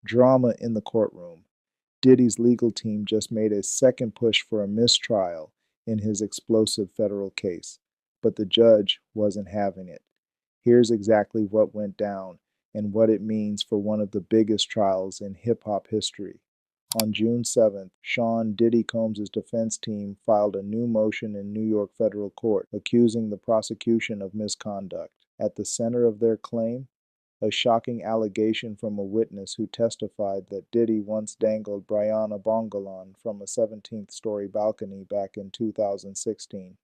Drama in the courtroom. Diddy's legal team just made a second push for a mistrial in his explosive federal case, but the judge wasn't having it. Here's exactly what went down and what it means for one of the biggest trials in hip hop history. On June 7th, Sean Diddy Combs' defense team filed a new motion in New York federal court accusing the prosecution of misconduct. At the center of their claim, a shocking allegation from a witness who testified that Diddy once dangled Brianna Bongolan from a 17th-story balcony back in 2016.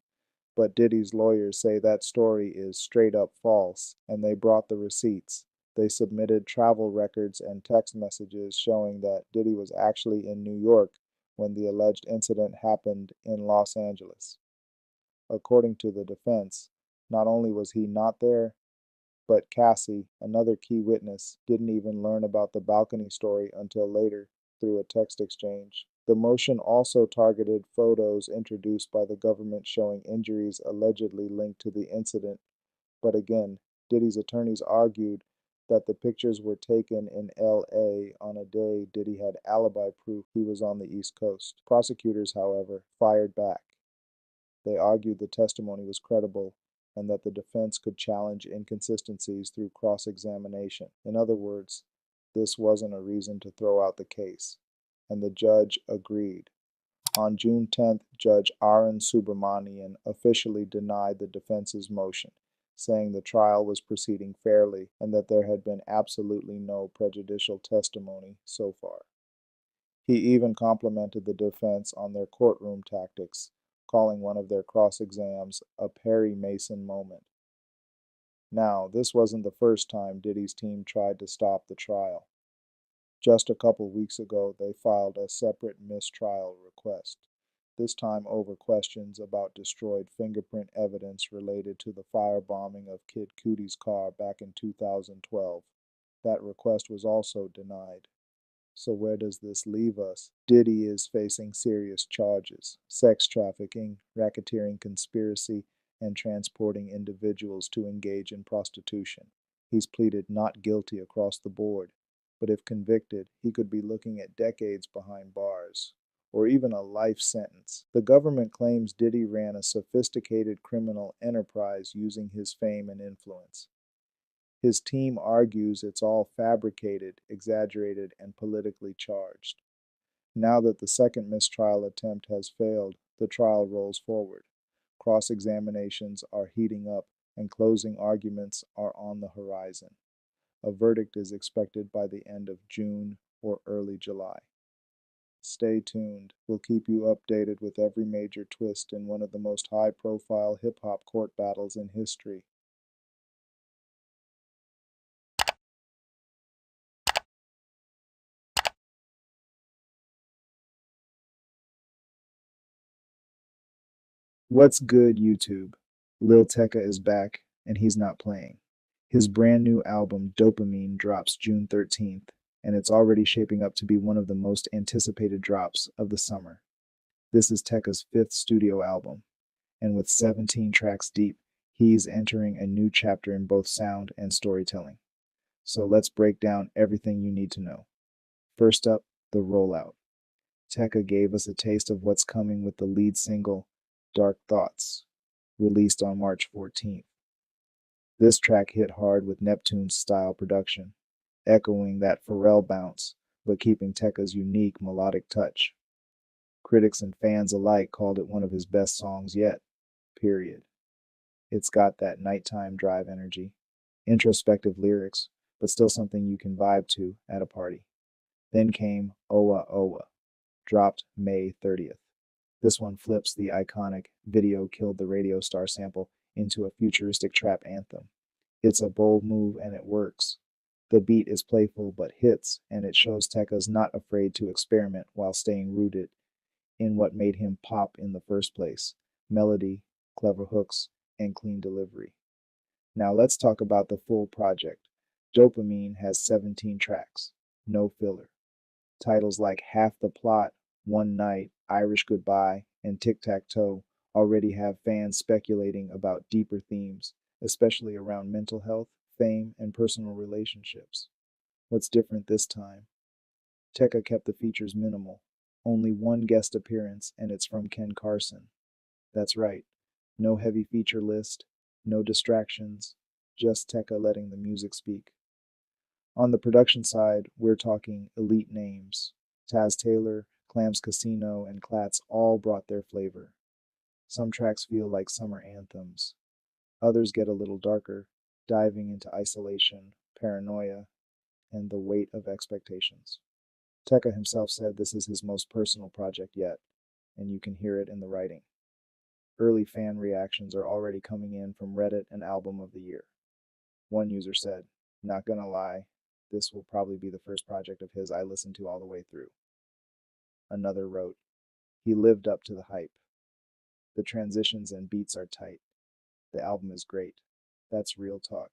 But Diddy's lawyers say that story is straight up false, and they brought the receipts. They submitted travel records and text messages showing that Diddy was actually in New York when the alleged incident happened in Los Angeles. According to the defense, not only was he not there, but Cassie, another key witness, didn't even learn about the balcony story until later through a text exchange. The motion also targeted photos introduced by the government showing injuries allegedly linked to the incident, but again, Diddy's attorneys argued that the pictures were taken in LA on a day Diddy had alibi proof he was on the East Coast. Prosecutors, however, fired back. They argued the testimony was credible and that the defense could challenge inconsistencies through cross-examination. In other words, this wasn't a reason to throw out the case, and the judge agreed. On June 10th, Judge Arun Subramanian officially denied the defense's motion, saying the trial was proceeding fairly and that there had been absolutely no prejudicial testimony so far. He even complimented the defense on their courtroom tactics, calling one of their cross-exams a Perry Mason moment. Now, this wasn't the first time Diddy's team tried to stop the trial. Just a couple weeks ago, they filed a separate mistrial request, this time over questions about destroyed fingerprint evidence related to the firebombing of Kid Cudi's car back in 2012. That request was also denied. So where does this leave us? Diddy is facing serious charges: sex trafficking, racketeering conspiracy, and transporting individuals to engage in prostitution. He's pleaded not guilty across the board, but if convicted, he could be looking at decades behind bars, or even a life sentence. The government claims Diddy ran a sophisticated criminal enterprise using his fame and influence. His team argues it's all fabricated, exaggerated, and politically charged. Now that the second mistrial attempt has failed, the trial rolls forward. Cross-examinations are heating up, and closing arguments are on the horizon. A verdict is expected by the end of June or early July. Stay tuned. We'll keep you updated with every major twist in one of the most high-profile hip-hop court battles in history. What's good, YouTube? Lil Tecca is back, and he's not playing. His brand new album, Dopamine, drops June 13th, and it's already shaping up to be one of the most anticipated drops of the summer. This is Tecca's fifth studio album, and with 17 tracks deep, he's entering a new chapter in both sound and storytelling. So let's break down everything you need to know. First up, the rollout. Tecca gave us a taste of what's coming with the lead single, Dark Thoughts, released on March 14th. This track hit hard with Neptune-style production, echoing that Pharrell bounce, but keeping Tecca's unique melodic touch. Critics and fans alike called it one of his best songs yet, period. It's got that nighttime drive energy, introspective lyrics, but still something you can vibe to at a party. Then came Owa Owa, dropped May 30th. This one flips the iconic "Video Killed the Radio Star" sample into a futuristic trap anthem. It's a bold move and it works. The beat is playful but hits, and it shows Tecca's not afraid to experiment while staying rooted in what made him pop in the first place: melody, clever hooks, and clean delivery. Now let's talk about the full project. Dopamine has 17 tracks, no filler. Titles like Half the Plot, One Night, Irish Goodbye, and Tic Tac Toe already have fans speculating about deeper themes, especially around mental health, fame, and personal relationships. What's different this time? Tecca kept the features minimal. Only one guest appearance, and it's from Ken Carson. That's right. No heavy feature list, no distractions, just Tecca letting the music speak. On the production side, we're talking elite names. Taz Taylor, Clams Casino, and Clatts all brought their flavor. Some tracks feel like summer anthems. Others get a little darker, diving into isolation, paranoia, and the weight of expectations. Tecca himself said this is his most personal project yet, and you can hear it in the writing. Early fan reactions are already coming in from Reddit and Album of the Year. One user said, "Not gonna lie, this will probably be the first project of his I listened to all the way through." Another wrote, "He lived up to the hype. The transitions and beats are tight. The album is great. That's real talk.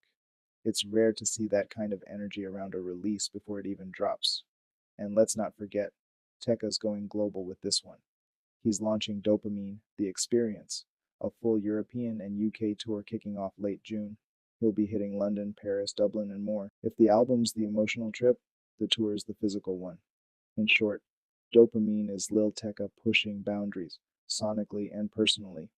It's rare to see that kind of energy around a release before it even drops. And let's not forget, Tecca's going global with this one. He's launching Dopamine, The Experience, a full European and UK tour kicking off late June. He'll be hitting London, Paris, Dublin, and more. If the album's the emotional trip, the tour is the physical one. In short, Dopamine is Lil Tecca pushing boundaries, sonically and personally.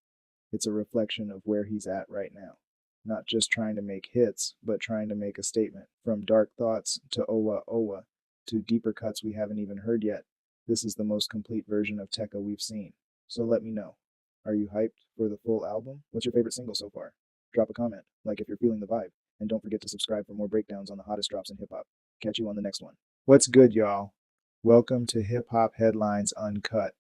It's a reflection of where he's at right now. Not just trying to make hits, but trying to make a statement. From Dark Thoughts to Owa Owa to deeper cuts we haven't even heard yet, this is the most complete version of Tecca we've seen. So let me know. Are you hyped for the full album? What's your favorite single so far? Drop a comment, like if you're feeling the vibe. And don't forget to subscribe for more breakdowns on the hottest drops in hip hop. Catch you on the next one. What's good, y'all? Welcome to Hip Hop Headlines Uncut.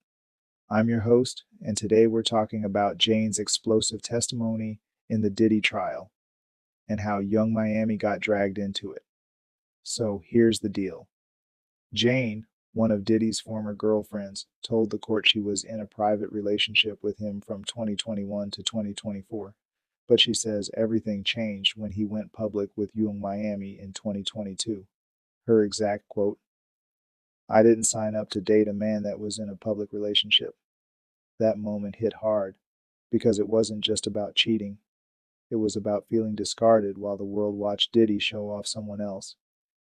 I'm your host, and today we're talking about Jane's explosive testimony in the Diddy trial and how Young Miami got dragged into it. So here's the deal. Jane, one of Diddy's former girlfriends, told the court she was in a private relationship with him from 2021 to 2024, but she says everything changed when he went public with Young Miami in 2022. Her exact quote, "I didn't sign up to date a man that was in a public relationship." That moment hit hard because it wasn't just about cheating. It was about feeling discarded while the world watched Diddy show off someone else.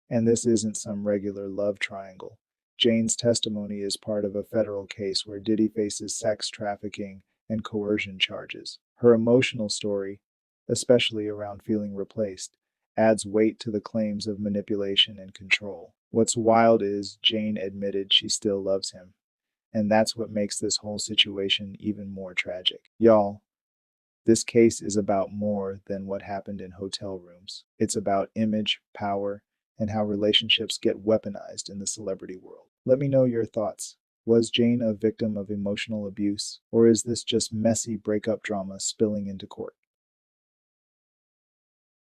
And this isn't some regular love triangle. Jane's testimony is part of a federal case where Diddy faces sex trafficking and coercion charges. Her emotional story, especially around feeling replaced, adds weight to the claims of manipulation and control. What's wild is Jane admitted she still loves him. And that's what makes this whole situation even more tragic. Y'all, this case is about more than what happened in hotel rooms. It's about image, power, and how relationships get weaponized in the celebrity world. Let me know your thoughts. Was Jane a victim of emotional abuse, or is this just messy breakup drama spilling into court?